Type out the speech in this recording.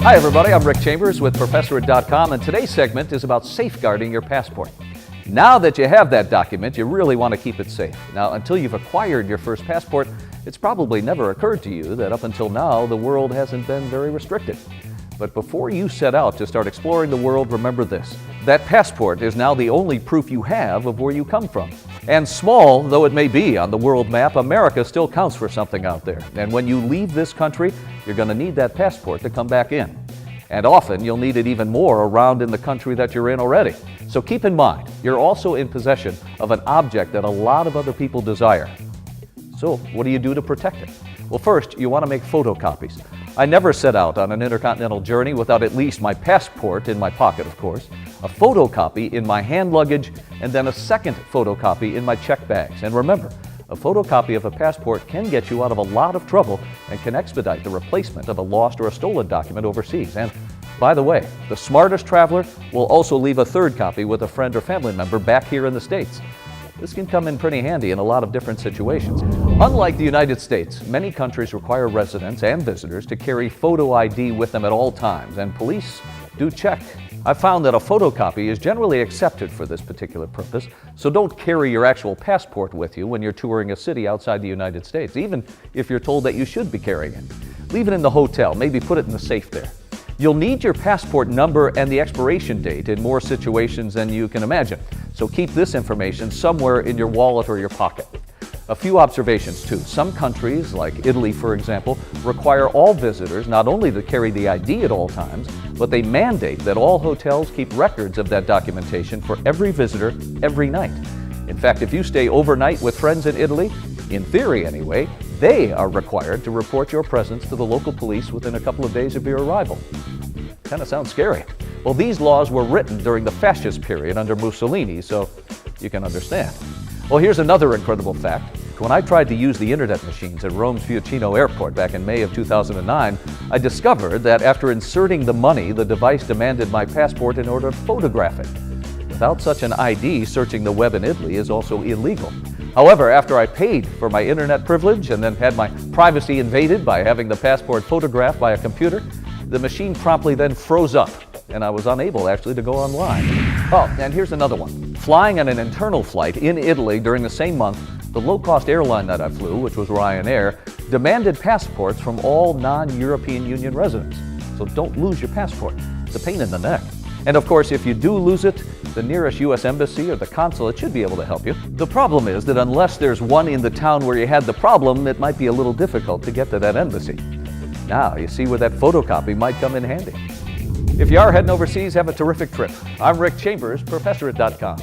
Hi everybody, I'm Rick Chambers with Professorate.com, and today's segment is about safeguarding your passport. Now that you have that document, you really want to keep it safe. Now, until you've acquired your first passport, it's probably never occurred to you that up until now, the world hasn't been very restricted. But before you set out to start exploring the world, remember this: that passport is now the only proof you have of where you come from. And small though it may be on the world map, America still counts for something out there. And when you leave this country, you're going to need that passport to come back in. And often you'll need it even more around in the country that you're in already. So keep in mind, you're also in possession of an object that a lot of other people desire. So what do you do to protect it? Well, first, you want to make photocopies. I never set out on an intercontinental journey without at least my passport in my pocket, of course, a photocopy in my hand luggage, and then a second photocopy in my check bags. And remember, a photocopy of a passport can get you out of a lot of trouble and can expedite the replacement of a lost or a stolen document overseas. And by the way, the smartest traveler will also leave a third copy with a friend or family member back here in the States. This can come in pretty handy in a lot of different situations. Unlike the United States, many countries require residents and visitors to carry photo ID with them at all times, and police do check. I've found that a photocopy is generally accepted for this particular purpose, so don't carry your actual passport with you when you're touring a city outside the United States, even if you're told that you should be carrying it. Leave it in the hotel, maybe put it in the safe there. You'll need your passport number and the expiration date in more situations than you can imagine, so keep this information somewhere in your wallet or your pocket. A few observations too. Some countries, like Italy for example, require all visitors not only to carry the ID at all times, but they mandate that all hotels keep records of that documentation for every visitor every night. In fact, if you stay overnight with friends in Italy, in theory anyway, they are required to report your presence to the local police within a couple of days of your arrival. Kind of sounds scary. Well, these laws were written during the fascist period under Mussolini, so you can understand. Well, here's another incredible fact. When I tried to use the internet machines at Rome's Fiumicino Airport back in May of 2009, I discovered that after inserting the money, the device demanded my passport in order to photograph it. Without such an ID, searching the web in Italy is also illegal. However, after I paid for my internet privilege and then had my privacy invaded by having the passport photographed by a computer, the machine promptly then froze up, and I was unable actually to go online. Oh, and here's another one. Flying on an internal flight in Italy during the same month, the low-cost airline that I flew, which was Ryanair, demanded passports from all non-European Union residents. So don't lose your passport. It's a pain in the neck. And of course, if you do lose it, the nearest U.S. embassy or the consulate should be able to help you. The problem is that unless there's one in the town where you had the problem, it might be a little difficult to get to that embassy. Now, you see where that photocopy might come in handy. If you are heading overseas, have a terrific trip. I'm Rick Chambers, Professorate.com.